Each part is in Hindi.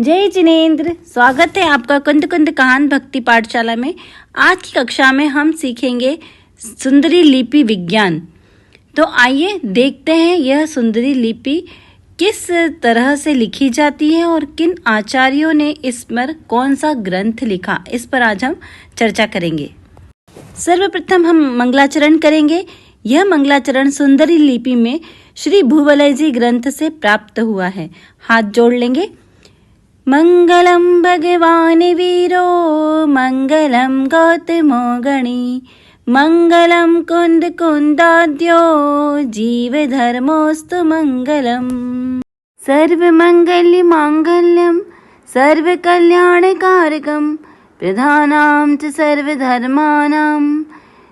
जय जिनेन्द्र। स्वागत है आपका कुंद कुंद कहान भक्ति पाठशाला में। आज की कक्षा में हम सीखेंगे सुंदरी लिपि विज्ञान। तो आइए देखते हैं यह सुंदरी लिपि किस तरह से लिखी जाती है और किन आचार्यों ने इस पर कौन सा ग्रंथ लिखा, इस पर आज हम चर्चा करेंगे। सर्वप्रथम हम मंगलाचरण करेंगे। यह मंगलाचरण सुंदरी लिपि में श्री भूवलय जी ग्रंथ से प्राप्त हुआ है। हाथ जोड़ लेंगे। मंगलम भगवान वीरो मंगलम गौतमो गणी मंगलम कुंद कुंदाद्यो जीव धर्मोस्तु मंगलम। सर्व मंगल्य मांगल्यम सर्व कल्याण कारकम प्रधानाम च सर्व धर्मानाम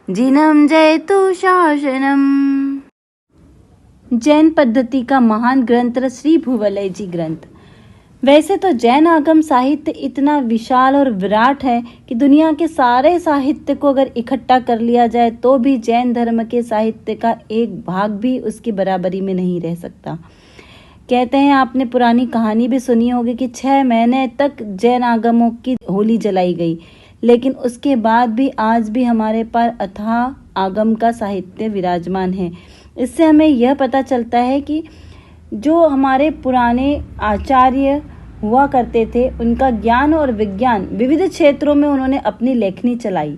जिनम जयतु शासनम। जैन पद्धति का महान ग्रंथ श्री भूवलय जी ग्रंथ। वैसे तो जैन आगम साहित्य इतना विशाल और विराट है कि दुनिया के सारे साहित्य को अगर इकट्ठा कर लिया जाए तो भी जैन धर्म के साहित्य का एक भाग भी उसकी बराबरी में नहीं रह सकता। कहते हैं, आपने पुरानी कहानी भी सुनी होगी कि 6 महीने तक जैन आगमों की होली जलाई गई, लेकिन उसके बाद भी आज भी हमारे पास अथाह आगम का साहित्य विराजमान है। इससे हमें यह पता चलता है कि जो हमारे पुराने आचार्य हुआ करते थे, उनका ज्ञान और विज्ञान विविध क्षेत्रों में उन्होंने अपनी लेखनी चलाई।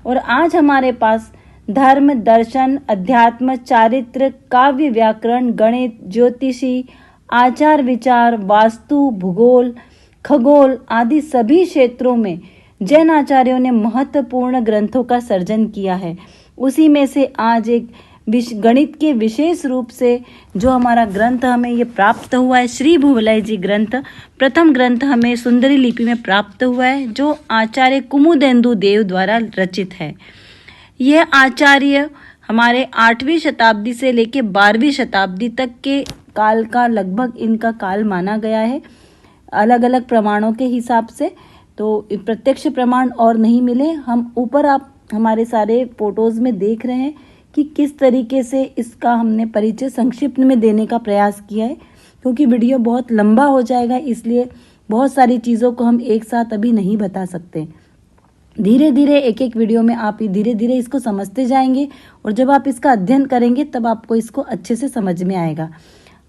और आज हमारे पास धर्म, दर्शन, अध्यात्म, चारित्र, काव्य, व्याकरण, गणित, ज्योतिषी, आचार विचार, वास्तु, भूगोल, खगोल आदि सभी क्षेत्रों में जैन आचार्यों ने महत्वपूर्ण ग्रंथों का सर्जन किया है। उसी में से आज एक गणित के विशेष रूप से जो हमारा ग्रंथ हमें ये प्राप्त हुआ है, श्री भूवलय जी ग्रंथ, प्रथम ग्रंथ हमें सुंदरी लिपि में प्राप्त हुआ है, जो आचार्य कुमुदेन्दु देव द्वारा रचित है। यह आचार्य हमारे 8वीं शताब्दी से लेकर 12वीं शताब्दी तक के काल का लगभग इनका काल माना गया है, अलग अलग प्रमाणों के हिसाब से। तो प्रत्यक्ष प्रमाण और नहीं मिले। हम ऊपर आप हमारे सारे फोटोज में देख रहे हैं कि किस तरीके से इसका हमने परिचय संक्षिप्त में देने का प्रयास किया है, क्योंकि वीडियो बहुत लंबा हो जाएगा, इसलिए बहुत सारी चीज़ों को हम एक साथ अभी नहीं बता सकते। धीरे धीरे एक एक वीडियो में आप धीरे धीरे इसको समझते जाएंगे और जब आप इसका अध्ययन करेंगे तब आपको इसको अच्छे से समझ में आएगा।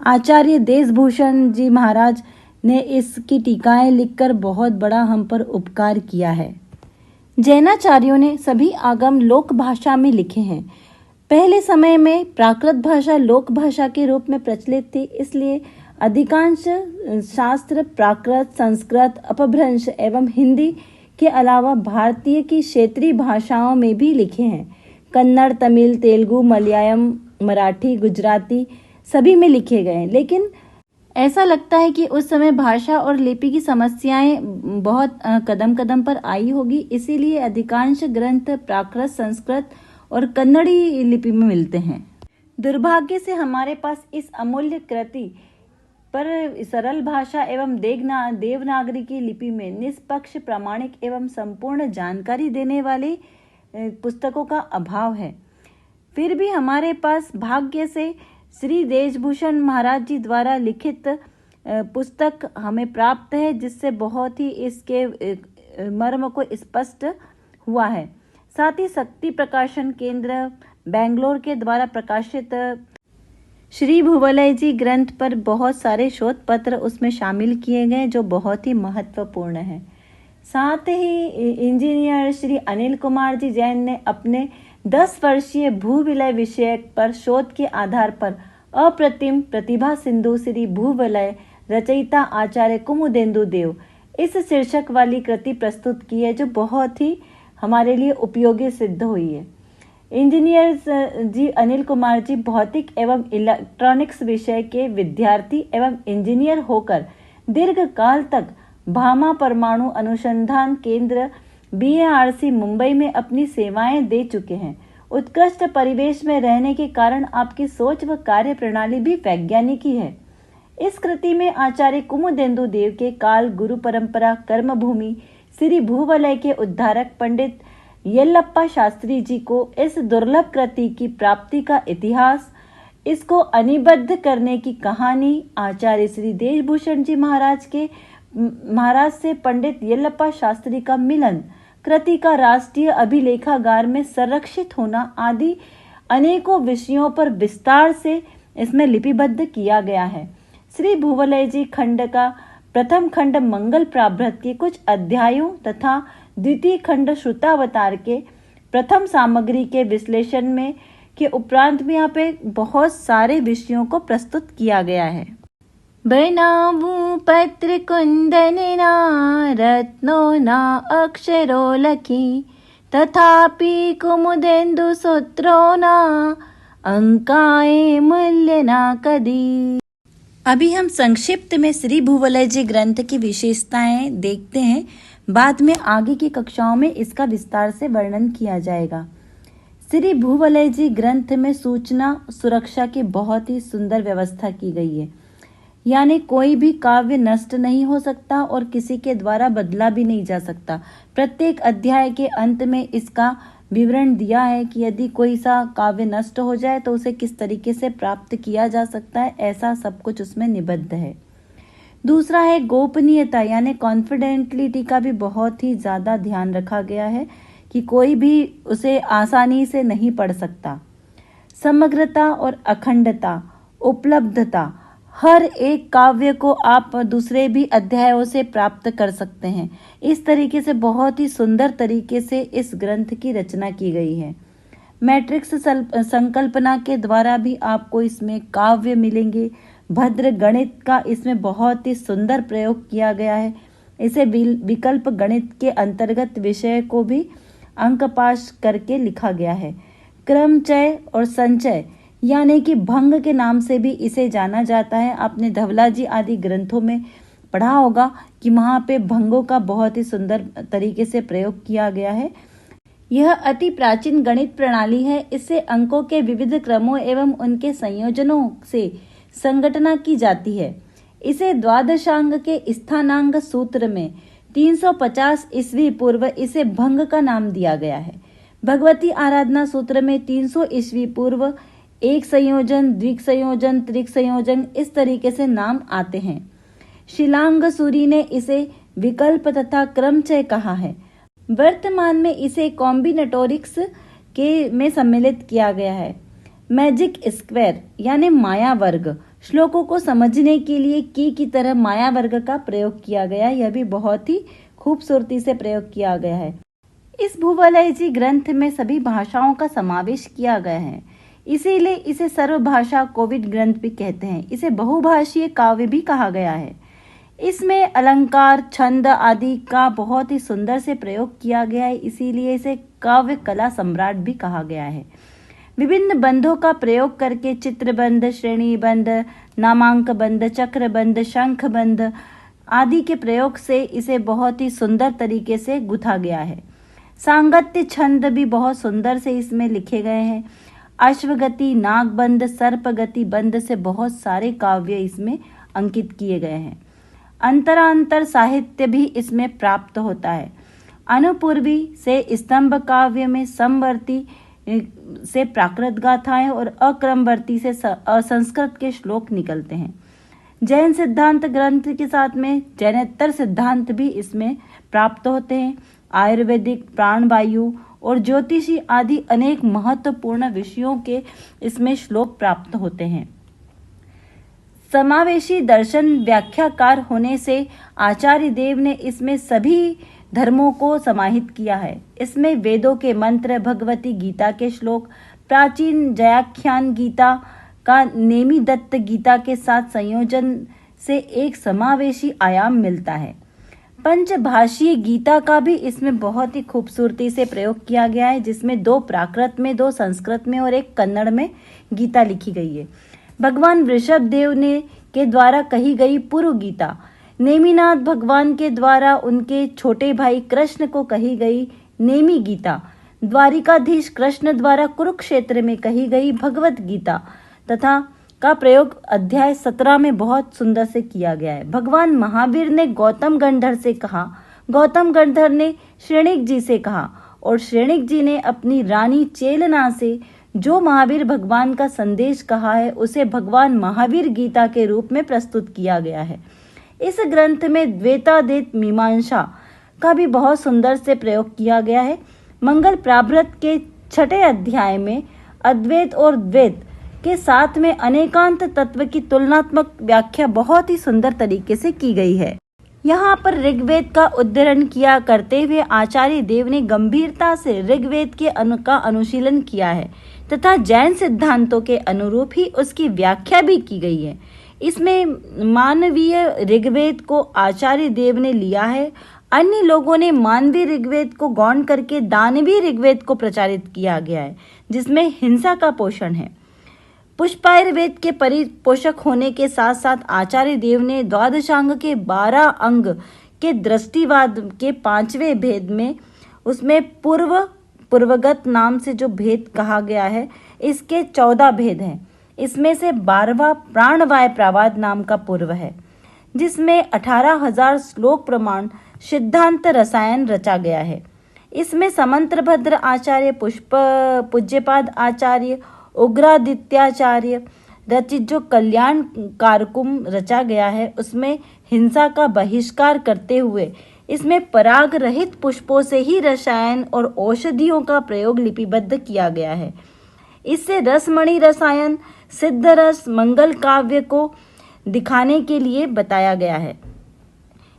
आचार्य देशभूषण जी महाराज ने इसकी टीकाएं लिखकर बहुत बड़ा हम पर उपकार किया है। जैनाचार्यों ने सभी आगम लोक भाषा में लिखे हैं। पहले समय में प्राकृत भाषा लोक भाषा के रूप में प्रचलित थी, इसलिए अधिकांश शास्त्र प्राकृत, संस्कृत, अपभ्रंश एवं हिंदी के अलावा भारतीय की क्षेत्रीय भाषाओं में भी लिखे हैं। कन्नड़, तमिल, तेलुगु, मलयालम, मराठी, गुजराती सभी में लिखे गए हैं। लेकिन ऐसा लगता है कि उस समय भाषा और लिपि की समस्याएं बहुत कदम कदम पर आई होगी, इसीलिए अधिकांश ग्रंथ प्राकृत, संस्कृत और कन्नड़ी लिपि में मिलते हैं। दुर्भाग्य से हमारे पास इस अमूल्य कृति पर सरल भाषा एवं देवनागरी लिपि में निष्पक्ष, प्रामाणिक एवं संपूर्ण जानकारी देने वाली पुस्तकों का अभाव है। फिर भी हमारे पास भाग्य से श्री देशभूषण महाराज जी द्वारा लिखित पुस्तक हमें प्राप्त है, जिससे बहुत ही इसके मर्म को स्पष्ट हुआ है। साथ ही शक्ति प्रकाशन केंद्र बेंगलोर के द्वारा प्रकाशित श्री भूवलय जी ग्रंथ पर बहुत सारे शोध पत्र उसमें शामिल किए गए, जो बहुत ही महत्वपूर्ण है। साथ ही इंजीनियर श्री अनिल कुमार जी जैन ने अपने 10 वर्षीय भूविलय विषय पर शोध के आधार पर अप्रतिम प्रतिभा सिंधु श्री भूवलय रचयिता आचार्य कुमुदेन्दु देव इस शीर्षक वाली कृति प्रस्तुत की है, जो बहुत ही हमारे लिए उपयोगी सिद्ध हुई है। इंजीनियर जी अनिल कुमार जी भौतिक एवं इलेक्ट्रॉनिक्स विषय के विद्यार्थी एवं इंजीनियर होकर दीर्घ काल तक भामा परमाणु अनुसंधान केंद्र BARC मुंबई में अपनी सेवाएं दे चुके हैं। उत्कृष्ट परिवेश में रहने के कारण आपकी सोच व कार्य प्रणाली भी वैज्ञानिकी है। इस कृति में आचार्य कुमुदेन्दु देव के काल, गुरु परंपरा, कर्म भूमि, श्री भूवलय के उद्धारक पंडित येल्लप्पा शास्त्री जी को इस दुर्लभ कृति की प्राप्ति का इतिहास, इसको अनिबद्ध करने की कहानी, आचार्य श्री देशभूषण जी महाराज के महाराज से पंडित येल्लप्पा शास्त्री का मिलन, कृति का राष्ट्रीय अभिलेखागार में संरक्षित होना आदि अनेकों विषयों पर विस्तार से इसमें लिपिबद्ध किया गया है। श्री भुवलय जी खंड का प्रथम खंड मंगल प्राभृत के कुछ अध्यायों तथा द्वितीय खंड श्रुतावतार के प्रथम सामग्री के विश्लेषण में के उपरांत में यहाँ पे बहुत सारे विषयों को प्रस्तुत किया गया है। बनावू पत्र कुंदना रत्नो ना अक्षरो लखी तथापि कुमुदेन्दु सूत्रो ना अंकाए मूल्य ना कदी। अभी हम संक्षिप्त में श्री भुवलय जी ग्रंथ की विशेषताएं देखते हैं, बाद में आगे की कक्षाओं में इसका विस्तार से वर्णन किया जाएगा। श्री भुवलय जी ग्रंथ में सूचना सुरक्षा की बहुत ही सुंदर व्यवस्था की गई है, यानी कोई भी काव्य नष्ट नहीं हो सकता और किसी के द्वारा बदला भी नहीं जा सकता। प्रत्येक अध्याय के अंत में इसका विवरण दिया है कि यदि कोई सा काव्य नष्ट हो जाए तो उसे किस तरीके से प्राप्त किया जा सकता है, ऐसा सब कुछ उसमें निबद्ध है। दूसरा है गोपनीयता, यानी कॉन्फिडेंटलिटी का भी बहुत ही ज़्यादा ध्यान रखा गया है कि कोई भी उसे आसानी से नहीं पढ़ सकता। समग्रता और अखंडता, उपलब्धता, हर एक काव्य को आप दूसरे भी अध्यायों से प्राप्त कर सकते हैं। इस तरीके से बहुत ही सुंदर तरीके से इस ग्रंथ की रचना की गई है। मैट्रिक्स संकल्पना के द्वारा भी आपको इसमें काव्य मिलेंगे। भद्र गणित का इसमें बहुत ही सुंदर प्रयोग किया गया है। इसे विकल्प गणित के अंतर्गत विषय को भी अंक पाश करके लिखा गया है। क्रमचय और संचय यानी कि भंग के नाम से भी इसे जाना जाता है। आपने धवला जी आदि ग्रंथों में पढ़ा होगा कि वहाँ पे भंगों का बहुत ही सुंदर तरीके से प्रयोग किया गया है। यह अति प्राचीन गणित प्रणाली है। इससे अंकों के विविध क्रमों एवं उनके संयोजनों से संगठना की जाती है। इसे द्वादशांग के स्थानांग सूत्र में 350 ईस्वी पूर्व इसे भंग का नाम दिया गया है। भगवती आराधना सूत्र में 300 ईस्वी पूर्व एक संयोजन, द्विक संयोजन, त्रिक संयोजन इस तरीके से नाम आते हैं। शिलांग सूरी ने इसे विकल्प तथा क्रमचय कहा है। वर्तमान में इसे कॉम्बिनेटोरिक्स के में सम्मिलित किया गया है। मैजिक स्क्वायर यानी माया वर्ग, श्लोकों को समझने के लिए की तरह माया वर्ग का प्रयोग किया गया। यह भी बहुत ही खूबसूरती से प्रयोग किया गया है। इस भुवलय जी ग्रंथ में सभी भाषाओं का समावेश किया गया है, इसीलिए इसे सर्वभाषा कोविद ग्रंथ भी कहते हैं। इसे बहुभाषीय काव्य भी कहा गया है। इसमें अलंकार, छंद आदि का बहुत ही सुंदर से प्रयोग किया गया है, इसीलिए इसे काव्य कला सम्राट भी कहा गया है। विभिन्न बंधों का प्रयोग करके चित्रबंध, श्रेणीबंध, नामांक बंध, चक्रबंध, शंखबंध आदि के प्रयोग से इसे बहुत ही सुंदर तरीके से गुथा गया है। सांगत्य छंद भी बहुत सुंदर से इसमें लिखे गए हैं। अश्वगति, नागबंध, सर्पगति बंध से बहुत सारे काव्य इसमें अंकित किए गए हैं। अंतरांतर साहित्य भी इसमें प्राप्त होता है। अनुपूर्वी से स्तंभ काव्य में समवर्ती से प्राकृत गाथाएं और अक्रमवर्ती से संस्कृत के श्लोक निकलते हैं। जैन सिद्धांत ग्रंथ के साथ में जैनेतर सिद्धांत भी इसमें प्राप्त होते हैं। आयुर्वेदिक, प्राणवायु और ज्योतिषी आदि अनेक महत्वपूर्ण विषयों के इसमें श्लोक प्राप्त होते हैं। समावेशी दर्शन व्याख्याकार होने से आचार्य देव ने इसमें सभी धर्मों को समाहित किया है। इसमें वेदों के मंत्र, भगवती गीता के श्लोक, प्राचीन जयाख्यान गीता का नेमी दत्त गीता के साथ संयोजन से एक समावेशी आयाम मिलता है। पंचभाषीय गीता का भी इसमें बहुत ही खूबसूरती से प्रयोग किया गया है, जिसमें 2 प्राकृत में, 2 संस्कृत में और 1 कन्नड़ में गीता लिखी गई है। भगवान वृषभ देव ने के द्वारा कही गई पूर्व गीता, नेमिनाथ भगवान के द्वारा उनके छोटे भाई कृष्ण को कही गई नेमी गीता, द्वारिकाधीश कृष्ण द्वारा कुरुक्षेत्र में कही गई भगवत गीता तथा का प्रयोग अध्याय 17 में बहुत सुंदर से किया गया है। भगवान महावीर ने गौतम गंधर से कहा, गौतम गंधर ने श्रेणिक जी से कहा और श्रेणिक जी ने अपनी रानी चेलना से जो महावीर भगवान का संदेश कहा है उसे भगवान महावीर गीता के रूप में प्रस्तुत किया गया है। इस ग्रंथ में द्वैताद्वैत मीमांसा का भी बहुत सुंदर से प्रयोग किया गया है। मंगल प्राभृत के 6 अध्याय में अद्वैत और द्वैत के साथ में अनेकांत तत्व की तुलनात्मक व्याख्या बहुत ही सुंदर तरीके से की गई है। यहाँ पर ऋग्वेद का उद्धरण किया करते हुए आचार्य देव ने गंभीरता से ऋग्वेद के का अनुशीलन किया है तथा जैन सिद्धांतों के अनुरूप ही उसकी व्याख्या भी की गई है। इसमें मानवीय ऋग्वेद को आचार्य देव ने लिया है, अन्य लोगों ने मानवीय ऋग्वेद को गौण करके दानवीय ऋग्वेद को प्रचारित किया गया है, जिसमें हिंसा का पोषण है। पुष्पायुर्वेद के परिपोषक होने के साथ साथ आचार्य देव ने द्वादशांग के 12 अंग के दृष्टिवाद के 5वें भेद में उसमें पूर्वगत नाम से जो भेद कहा गया है, इसके 14 भेद हैं। इसमें से 12वां प्राणवाय प्रावाद नाम का पूर्व है, जिसमें 18,000 श्लोक प्रमाण सिद्धांत रसायन रचा गया है। इसमें समंत्रभद्र आचार्य, पूज्यपाद आचार्य, उग्रादित्याचार्य रचित जो कल्याण कारकुम रचा गया है, उसमें हिंसा का बहिष्कार करते हुए इसमें पराग रहित पुष्पों से ही रसायन और औषधियों का प्रयोग लिपिबद्ध किया गया है। इससे रसमणि रसायन, सिद्ध रस, मंगल काव्य को दिखाने के लिए बताया गया है।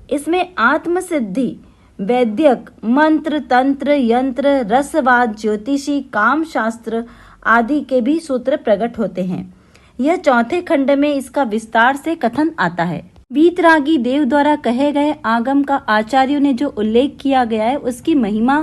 इसमें आत्मसिद्धि, वैद्यक, मंत्र, तंत्र, यंत्र, रसवाद, ज्योतिषी, काम शास्त्र आदि के भी सूत्र प्रकट होते हैं। यह 4थे खंड में इसका विस्तार से कथन आता है। वीतरागी देव द्वारा कहे गए आगम का आचार्यों ने जो उल्लेख किया गया है, उसकी महिमा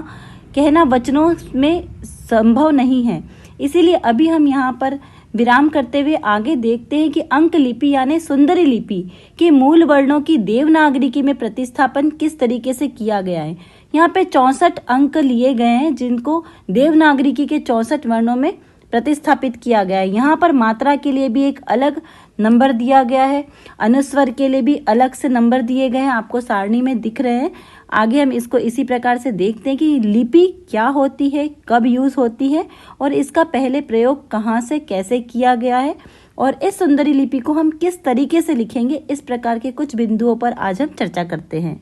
कहना वचनों में संभव नहीं है। इसीलिए अभी हम यहाँ पर विराम करते हुए आगे देखते हैं कि अंक लिपि यानी सुंदरी लिपि के मूल वर्णों की देवनागरिकी में प्रतिस्थापन किस तरीके से किया गया है। यहाँ पे 64 अंक लिए गए हैं, जिनको देवनागरिकी के 64 वर्णों में प्रतिस्थापित किया गया है। यहाँ पर मात्रा के लिए भी एक अलग नंबर दिया गया है, अनुस्वर के लिए भी अलग से नंबर दिए गए हैं, आपको सारणी में दिख रहे हैं। आगे हम इसको इसी प्रकार से देखते हैं कि लिपि क्या होती है, कब यूज होती है और इसका पहले प्रयोग कहाँ से कैसे किया गया है और इस सुंदरी लिपि को हम किस तरीके से लिखेंगे। इस प्रकार के कुछ बिंदुओं पर आज हम चर्चा करते हैं।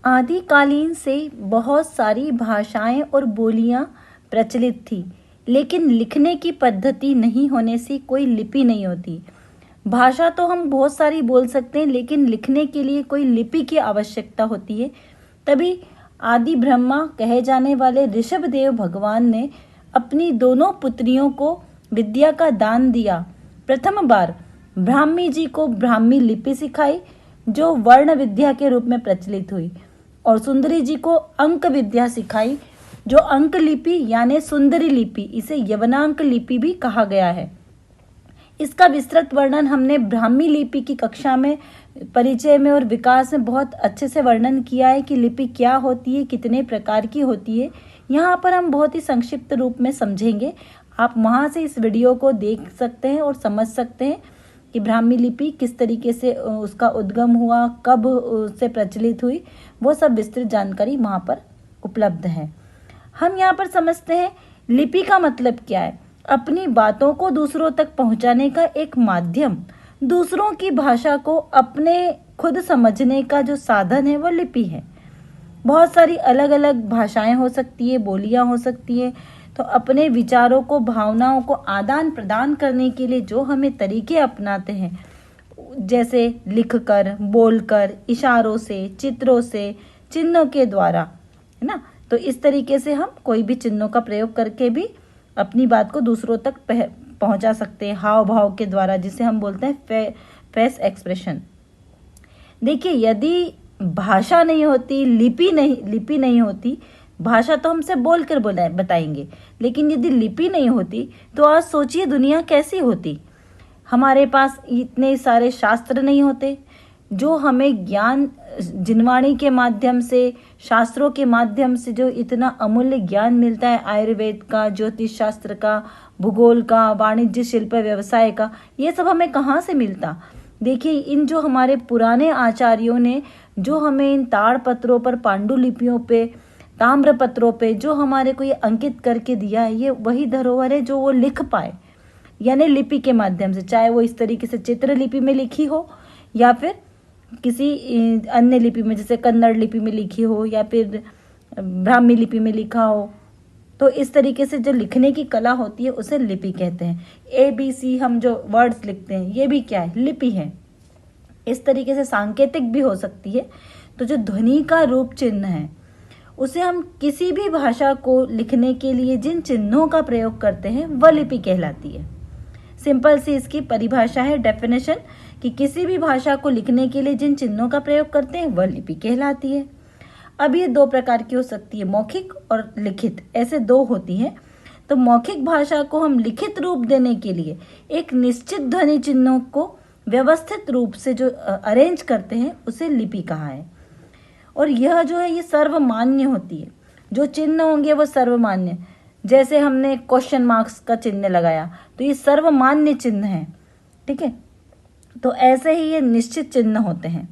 आदिकालीन से बहुत सारी भाषाएं और बोलियां प्रचलित थी, लेकिन लिखने की पद्धति नहीं होने से कोई लिपि नहीं होती। भाषा तो हम बहुत सारी बोल सकते हैं, लेकिन लिखने के लिए कोई लिपि की आवश्यकता होती है। तभी आदि ब्रह्मा कहे जाने वाले ऋषभदेव भगवान ने अपनी दोनों पुत्रियों को विद्या का दान दिया। प्रथम बार ब्राह्मी जी को ब्राह्मी लिपि सिखाई, जो वर्ण विद्या के रूप में प्रचलित हुई, और सुंदरी जी को अंक विद्या सिखाई, जो अंक लिपि यानी सुंदरी लिपि, इसे यवनांक लिपि भी कहा गया है। इसका विस्तृत वर्णन हमने ब्राह्मी लिपि की कक्षा में परिचय में और विकास में बहुत अच्छे से वर्णन किया है कि लिपि क्या होती है, कितने प्रकार की होती है। यहाँ पर हम बहुत ही संक्षिप्त रूप में समझेंगे। आप वहाँ से इस वीडियो को देख सकते हैं और समझ सकते हैं कि ब्राह्मी लिपि किस तरीके से उसका उद्गम हुआ, कब उससे प्रचलित हुई, वो सब विस्तृत जानकारी वहाँ पर उपलब्ध है। हम यहाँ पर समझते हैं लिपि का मतलब क्या है। अपनी बातों को दूसरों तक पहुँचाने का एक माध्यम, दूसरों की भाषा को अपने खुद समझने का जो साधन है वो लिपि है। बहुत सारी अलग अलग भाषाएं हो सकती है, बोलियां हो सकती है। तो अपने विचारों को, भावनाओं को आदान प्रदान करने के लिए जो हमें तरीके अपनाते हैं, जैसे लिखकर, बोलकर, इशारों से, चित्रों से, चिन्हों के द्वारा, है ना। तो इस तरीके से हम कोई भी चिन्हों का प्रयोग करके भी अपनी बात को दूसरों तक पहुंचा सकते हैं, हाव भाव के द्वारा, जिसे हम बोलते हैं फेस एक्सप्रेशन। देखिए, यदि भाषा नहीं होती, लिपि नहीं होती, भाषा तो हमसे बोलकर बताएंगे, लेकिन यदि लिपि नहीं होती तो आज सोचिए दुनिया कैसी होती। हमारे पास इतने सारे शास्त्र नहीं होते जो हमें ज्ञान जिनवाणी के माध्यम से, शास्त्रों के माध्यम से जो इतना अमूल्य ज्ञान मिलता है, आयुर्वेद का, ज्योतिष शास्त्र का, भूगोल का, वाणिज्य, शिल्प, व्यवसाय का, ये सब हमें कहाँ से मिलता। देखिए, इन जो हमारे पुराने आचार्यों ने जो हमें इन ताड़ पत्रों पर, पांडुलिपियों पे, ताम्र पत्रों पे जो हमारे को ये अंकित करके दिया है, ये वही धरोहर है जो वो लिख पाए, यानी लिपि के माध्यम से, चाहे वो इस तरीके से चित्र लिपि में लिखी हो या फिर किसी अन्य लिपि में, जैसे कन्नड़ लिपि में लिखी हो या फिर ब्राह्मी लिपि में लिखा हो, तो इस तरीके से जो लिखने की कला होती है उसे लिपि कहते हैं। ABC हम जो वर्ड्स लिखते हैं ये भी क्या है, लिपि है। इस तरीके से सांकेतिक भी हो सकती है। तो जो ध्वनि का रूप चिन्ह है उसे हम किसी भी भाषा को लिखने के लिए जिन चिन्हों का प्रयोग करते हैं वह लिपि कहलाती है। सिंपल सी इसकी परिभाषा है, डेफिनेशन, कि किसी भी भाषा को लिखने के लिए जिन चिन्हों का प्रयोग करते हैं वह लिपि कहलाती है। अब ये दो प्रकार की हो सकती है, मौखिक और लिखित, ऐसे दो होती हैं। तो मौखिक भाषा को हम लिखित रूप देने के लिए एक निश्चित ध्वनि चिन्हों को व्यवस्थित रूप से जो अरेंज करते हैं उसे लिपि कहा है। और यह जो है ये सर्वमान्य होती है। जो चिन्ह होंगे वो सर्वमान्य, जैसे हमने क्वेश्चन मार्क्स का चिन्ह लगाया तो ये सर्वमान्य चिन्ह है, ठीक है। तो ऐसे ही ये निश्चित चिन्ह होते हैं।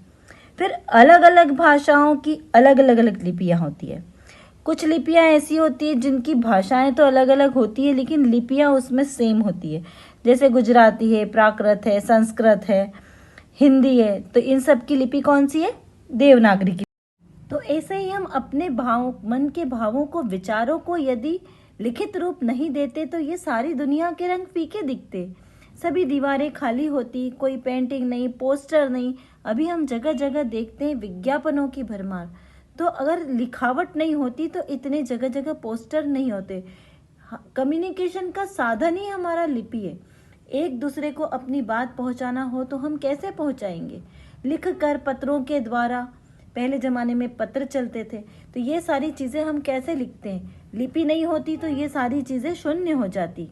फिर अलग अलग भाषाओं की अलग अलग लिपियां होती है। कुछ लिपियां ऐसी होती है जिनकी भाषाएं तो अलग अलग होती है लेकिन लिपियां उसमें सेम होती है, जैसे गुजराती है, प्राकृत है, संस्कृत है, हिंदी है। तो इन सब की लिपि कौन सी है, देवनागरी की। तो ऐसे ही हम अपने भाव, मन के भावों को, विचारों को यदि लिखित रूप नहीं देते तो ये सारी दुनिया के रंग फीके दिखते, सभी दीवारें खाली होती, कोई पेंटिंग नहीं, पोस्टर नहीं। अभी हम जगह जगह देखते हैं विज्ञापनों की भरमार। तो अगर लिखावट नहीं होती तो इतने जगह जगह पोस्टर नहीं होते। कम्युनिकेशन का साधन ही हमारा लिपि है। एक दूसरे को अपनी बात पहुंचाना हो तो हम कैसे पहुंचाएंगे, लिख कर, पत्रों के द्वारा। पहले जमाने में पत्र चलते थे, तो ये सारी चीजें हम कैसे लिखते हैं, लिपि नहीं होती तो ये सारी चीजें शून्य हो जाती।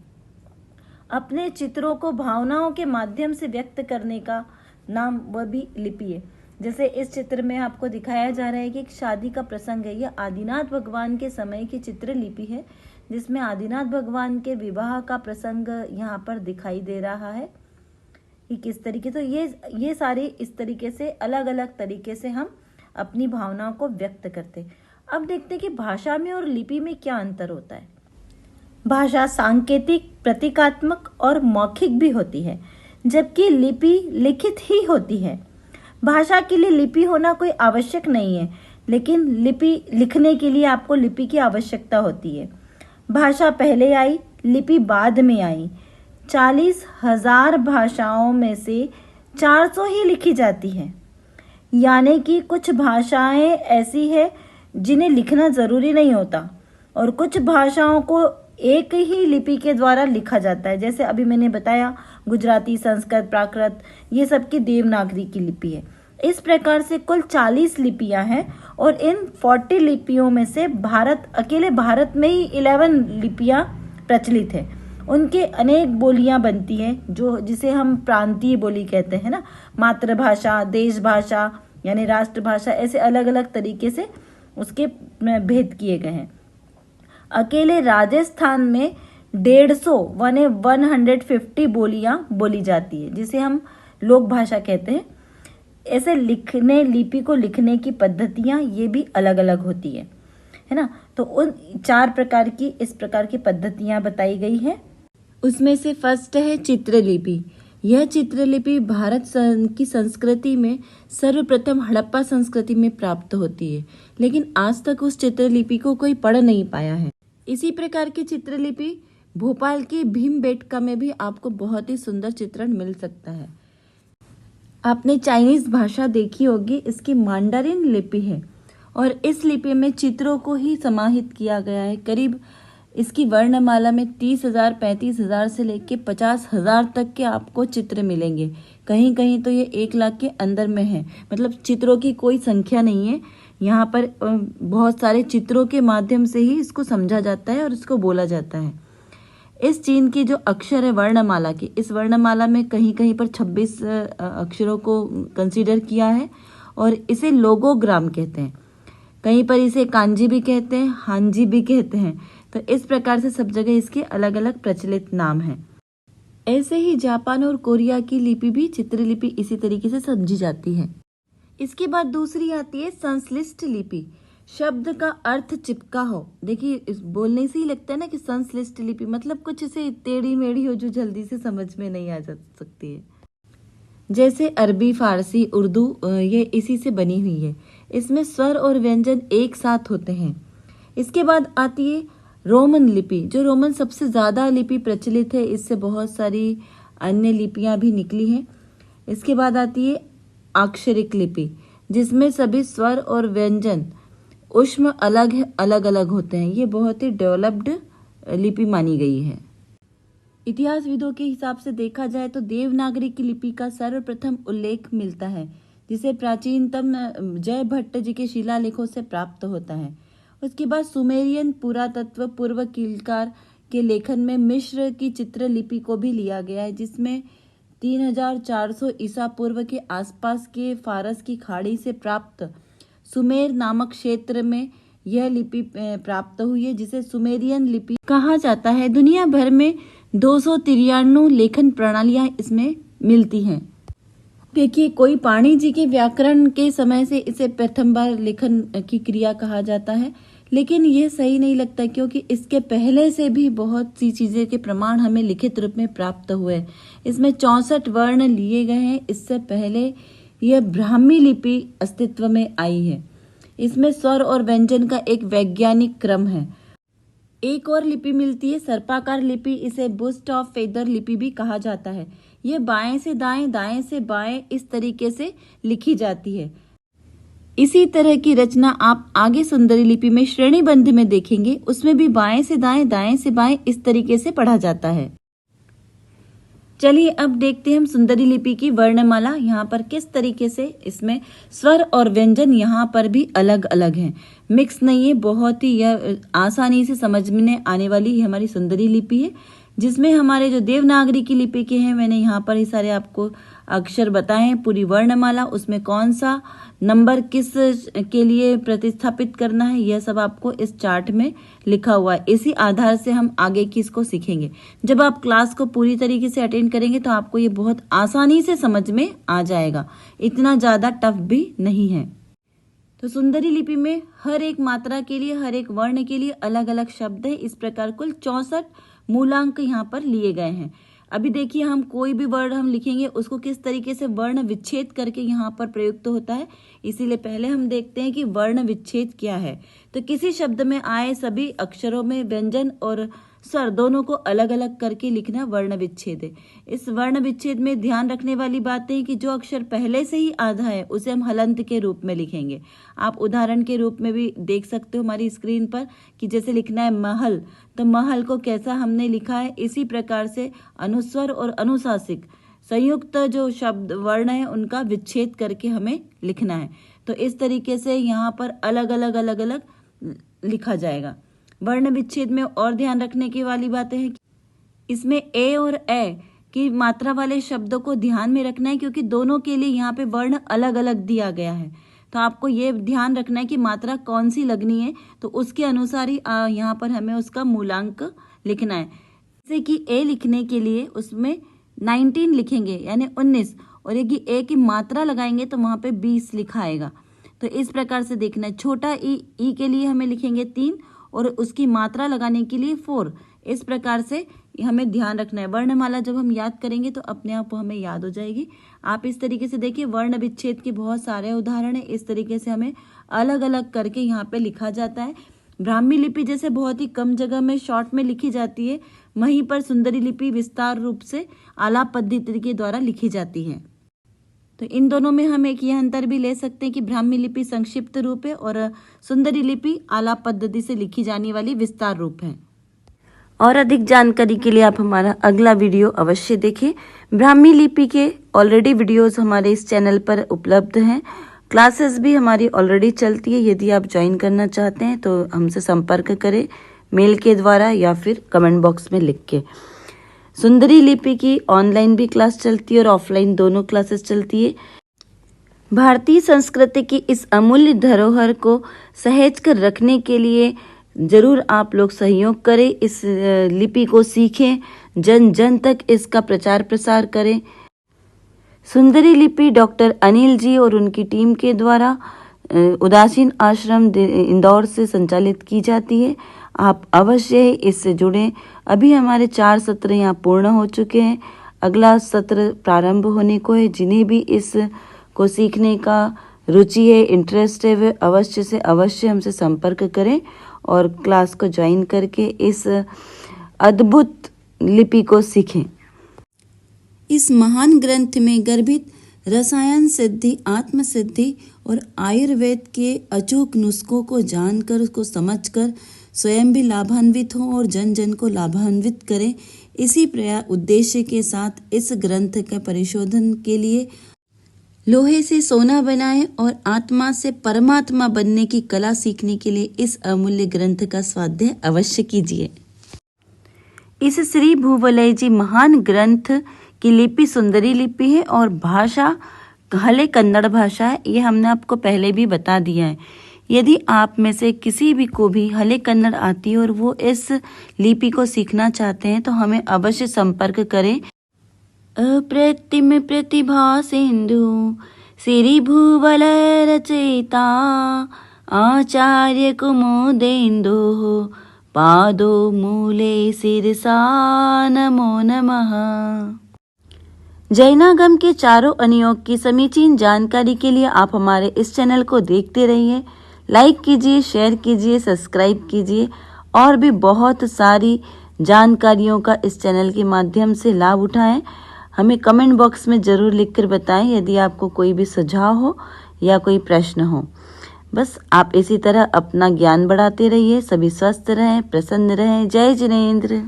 अपने चित्रों को भावनाओं के माध्यम से व्यक्त करने का नाम वह भी लिपि है। जैसे इस चित्र में आपको दिखाया जा रहा है कि एक शादी का प्रसंग है। यह आदिनाथ भगवान के समय की चित्र लिपि है जिसमें आदिनाथ भगवान के विवाह का प्रसंग यहाँ पर दिखाई दे रहा है कि किस तरीके। तो ये सारे इस तरीके से अलग अलग तरीके से हम अपनी भावनाओं को व्यक्त करते। अब देखते हैं कि भाषा में और लिपि में क्या अंतर होता है। भाषा सांकेतिक, प्रतीकात्मक और मौखिक भी होती है, जबकि लिपि लिखित ही होती है। भाषा के लिए लिपि होना कोई आवश्यक नहीं है, लेकिन लिपि लिखने के लिए आपको लिपि की आवश्यकता होती है। भाषा पहले आई, लिपि बाद में आई। 40,000 भाषाओं में से 400 ही लिखी जाती है, यानी कि कुछ भाषाएं ऐसी है जिन्हें लिखना जरूरी नहीं होता और कुछ भाषाओं को एक ही लिपि के द्वारा लिखा जाता है। जैसे अभी मैंने बताया गुजराती, संस्कृत, प्राकृत, ये सब की देवनागरी की लिपि है। इस प्रकार से कुल 40 लिपियां हैं और इन 40 लिपियों में से अकेले भारत में ही 11 लिपियां प्रचलित है। उनके अनेक बोलियां बनती हैं जिसे हम प्रांतीय बोली कहते हैं ना। मातृभाषा, देश भाषा यानी राष्ट्रभाषा, ऐसे अलग अलग तरीके से उसके भेद किए गए हैं। अकेले राजस्थान में 150 बोलियां बोली जाती है जिसे हम लोक भाषा कहते हैं। ऐसे लिपि को लिखने की पद्धतियां ये भी अलग अलग होती है ना। तो उन 4 प्रकार की इस प्रकार की पद्धतियां बताई गई हैं। उसमें से फर्स्ट है चित्रलिपि। यह चित्रलिपि भारत की संस्कृति में सर्वप्रथम हड़प्पा संस्कृति में प्राप्त होती है, लेकिन आज तक उस चित्रलिपि को कोई पढ़ नहीं पाया है। इसी प्रकार की चित्रलिपि भोपाल की भीमबेटका में भी आपको बहुत ही सुंदर चित्रण मिल सकता है। आपने चाइनीज भाषा देखी होगी, इसकी मांडरिन लिपि है और इस लिपि में चित्रों को ही समाहित किया गया है। करीब इसकी वर्णमाला में 30,000, 35,000 से लेके 50,000 तक के आपको चित्र मिलेंगे। कहीं कहीं तो ये 1 लाख के अंदर में है, मतलब चित्रों की कोई संख्या नहीं है। यहाँ पर बहुत सारे चित्रों के माध्यम से ही इसको समझा जाता है और इसको बोला जाता है। इस चीन की जो अक्षर है वर्णमाला की, इस वर्णमाला में कहीं कहीं पर 26 अक्षरों को कंसीडर किया है और इसे लोगोग्राम कहते हैं। कहीं पर इसे कांजी भी कहते हैं, हांजी भी कहते हैं। तो इस प्रकार से सब जगह इसके अलग अलग प्रचलित नाम हैं। ऐसे ही जापान और कोरिया की लिपि भी चित्रलिपि इसी तरीके से समझी जाती है। इसके बाद दूसरी आती है संश्लिष्ट लिपि। शब्द का अर्थ चिपका हो। देखिए, इस बोलने से ही लगता है ना कि संश्लिष्ट लिपि मतलब कुछ इसे टेढ़ी मेढ़ी हो जो जल्दी से समझ में नहीं आ जा सकती है। जैसे अरबी, फारसी, उर्दू ये इसी से बनी हुई है। इसमें स्वर और व्यंजन एक साथ होते हैं। इसके बाद आती है रोमन लिपि। जो रोमन सबसे ज़्यादा लिपि प्रचलित है, इससे बहुत सारी अन्य लिपियां भी निकली हैं। इसके बाद आती है अक्षरिक लिपि, जिसमें सभी स्वर और व्यंजन ऊष्म अलग अलग होते हैं। ये बहुत ही डेवलप्ड लिपि मानी गई है। इतिहासविदों के हिसाब से देखा जाए तो देवनागरी की लिपि का सर्वप्रथम उल्लेख मिलता है, जिसे प्राचीनतम जय भट्ट जी के शिलालेखों से प्राप्त होता है। उसके बाद सुमेरियन पुरातत्व पूर्व कीलकार के लेखन में मिस्र की चित्रलिपि को भी लिया गया है, जिसमें 3400 ईसा पूर्व के आसपास के फारस की खाड़ी से प्राप्त सुमेर नामक क्षेत्र में यह लिपि प्राप्त हुई है, जिसे सुमेरियन लिपि कहा जाता है। दुनिया भर में 293 लेखन प्रणालियां इसमें मिलती हैं। देखिए, कोई पाणी जी के व्याकरण के समय से इसे प्रथम बार लेखन की क्रिया कहा जाता है, लेकिन यह सही नहीं लगता, क्योंकि इसके पहले से भी बहुत सी चीजें के प्रमाण हमें लिखित रूप में प्राप्त हुए। इसमें 64 वर्ण लिए गए हैं। इससे पहले यह ब्राह्मी लिपि अस्तित्व में आई है। इसमें स्वर और व्यंजन का एक वैज्ञानिक क्रम है। एक और लिपि मिलती है सर्पाकार लिपि। इसे बुस्ट ऑफ फेदर लिपि भी कहा जाता है। यह बाएं से दाएं, दाएं से बाएं इस तरीके से लिखी जाती है। इसी तरह की रचना आप आगे सुंदरी लिपि में श्रेणीबंध में देखेंगे। उसमें भी बाएं से दाएं, दाएं से बाएं इस तरीके से पढ़ा जाता है। चलिए अब देखते हैं हम सुंदरी लिपि की वर्णमाला। यहाँ पर किस तरीके से इसमें स्वर और व्यंजन यहाँ पर भी अलग अलग हैं, मिक्स नहीं है। बहुत ही यह आसानी से समझ में आने वाली हमारी सुंदरी लिपि है, जिसमें हमारे जो देवनागरी की लिपि के हैं, मैंने यहाँ पर ही सारे आपको अक्षर बताए हैं, पूरी वर्णमाला, उसमें कौन सा नंबर किस के लिए प्रतिस्थापित करना है, यह सब आपको इस चार्ट में लिखा हुआ है। इसी आधार से हम आगे की इसको सीखेंगे। जब आप क्लास को पूरी तरीके से अटेंड करेंगे तो आपको ये बहुत आसानी से समझ में आ जाएगा, इतना ज़्यादा टफ भी नहीं है। तो सुंदरी लिपि में हर एक मात्रा के लिए, हर एक वर्ण के लिए अलग अलग शब्द है। इस प्रकार कुल 64 मूलांक यहाँ पर लिए गए हैं। अभी देखिए, हम कोई भी वर्ण हम लिखेंगे उसको किस तरीके से वर्ण विच्छेद करके यहाँ पर प्रयुक्त होता है। इसीलिए पहले हम देखते हैं कि वर्ण विच्छेद क्या है। तो किसी शब्द में आए सभी अक्षरों में व्यंजन और स्वर दोनों को अलग अलग करके लिखना वर्ण विच्छेद है। इस वर्ण विच्छेद में ध्यान रखने वाली बात है कि जो अक्षर पहले से ही आधा है उसे हम हलंत के रूप में लिखेंगे। आप उदाहरण के रूप में भी देख सकते हो हमारी स्क्रीन पर कि जैसे लिखना है महल, तो महल को कैसा हमने लिखा है। इसी प्रकार से अनुस्वर और अनुशासिक संयुक्त जो शब्द वर्ण है उनका विच्छेद करके हमें लिखना है। तो इस तरीके से यहाँ पर अलग अलग लिखा जाएगा। वर्ण विच्छेद में और ध्यान रखने की वाली बातें हैं, इसमें ए और ए की मात्रा वाले शब्दों को ध्यान में रखना है, क्योंकि दोनों के लिए यहाँ पे वर्ण अलग अलग दिया गया है। तो आपको ये ध्यान रखना है कि मात्रा कौन सी लगनी है, तो उसके अनुसार ही यहाँ पर हमें उसका मूलांक लिखना है। जैसे कि ए लिखने के लिए उसमें 19 लिखेंगे यानी 19, और यदि ए की मात्रा लगाएंगे तो वहाँ पे 20 लिखा आएगा। तो इस प्रकार से देखना है। छोटा ई के लिए हमें लिखेंगे 3 और उसकी मात्रा लगाने के लिए 4। इस प्रकार से हमें ध्यान रखना है। वर्णमाला जब हम याद करेंगे तो अपने आप हमें याद हो जाएगी। आप इस तरीके से देखिए, वर्ण विच्छेद के बहुत सारे उदाहरण हैं। इस तरीके से हमें अलग अलग करके यहाँ पे लिखा जाता है। ब्राह्मी लिपि जैसे बहुत ही कम जगह में शॉर्ट में लिखी जाती है, वहीं पर सुंदरी लिपि विस्तार रूप से आलाप पद्धति के द्वारा लिखी जाती है। तो इन दोनों में हम एक यह अंतर भी ले सकते हैं कि ब्राह्मी लिपि संक्षिप्त रूप है और सुंदरी लिपि आलाप पद्धति से लिखी जाने वाली विस्तार रूप है। और अधिक जानकारी के लिए आप हमारा अगला वीडियो अवश्य देखें। ब्राह्मी लिपि के ऑलरेडी वीडियोस हमारे इस चैनल पर उपलब्ध हैं। क्लासेस भी हमारी ऑलरेडी चलती है। यदि आप ज्वाइन करना चाहते हैं तो हमसे संपर्क करें मेल के द्वारा या फिर कमेंट बॉक्स में लिख के। सुंदरी लिपि की ऑनलाइन भी क्लास चलती है और ऑफलाइन दोनों क्लासेस चलती है। भारतीय संस्कृति की इस अमूल्य धरोहर को सहेज कर रखने के लिए जरूर आप लोग सहयोग करें, इस लिपि को सीखें, जन जन तक इसका प्रचार प्रसार करें। सुंदरी लिपि डॉक्टर अनिल जी और उनकी टीम के द्वारा उदासीन आश्रम इंदौर से संचालित की जाती है। आप अवश्य इससे जुड़ें। अभी हमारे 4 सत्र यहाँ पूर्ण हो चुके हैं। अगला सत्र प्रारंभ होने को है। जिन्हें भी इस को सीखने का रुचि है, इंटरेस्ट है, वे अवश्य से अवश्य हमसे संपर्क करें और क्लास को ज्वाइन करके इस अद्भुत लिपि को सीखें। इस महान ग्रंथ में गर्भित रसायन सिद्धि, आत्म सिद्धि और आयुर्वेद के अचूक नुस्खों को जानकर, उसको समझकर स्वयं भी लाभान्वित हों और जन जन को लाभान्वित करें। इसी उद्देश्य के साथ इस ग्रंथ के परिशोधन के लिए लोहे से सोना बनाएं और आत्मा से परमात्मा बनने की कला सीखने के लिए इस अमूल्य ग्रंथ का स्वाध्याय अवश्य कीजिए। इस श्री भूवलय जी महान ग्रंथ की लिपि सुंदरी लिपि है और भाषा हले कन्नड़ भाषा है। ये हमने आपको पहले भी बता दिया है। यदि आप में से किसी भी को भी हले कन्नड़ आती है और वो इस लिपि को सीखना चाहते हैं तो हमें अवश्य संपर्क करें। अप्रतिम प्रतिभा सिंधु श्री भूवलय रचयिता आचार्य कुमुदेन्दु पादो मूले शिरसा नमो नमः। जैनागम के चारों अनुयोग की समीचीन जानकारी के लिए आप हमारे इस चैनल को देखते रहिए। लाइक कीजिए, शेयर कीजिए, सब्सक्राइब कीजिए और भी बहुत सारी जानकारियों का इस चैनल के माध्यम से लाभ उठाएं। हमें कमेंट बॉक्स में ज़रूर लिखकर बताएं यदि आपको कोई भी सुझाव हो या कोई प्रश्न हो। बस आप इसी तरह अपना ज्ञान बढ़ाते रहिए। सभी स्वस्थ रहें, प्रसन्न रहें। जय जिनेंद्र।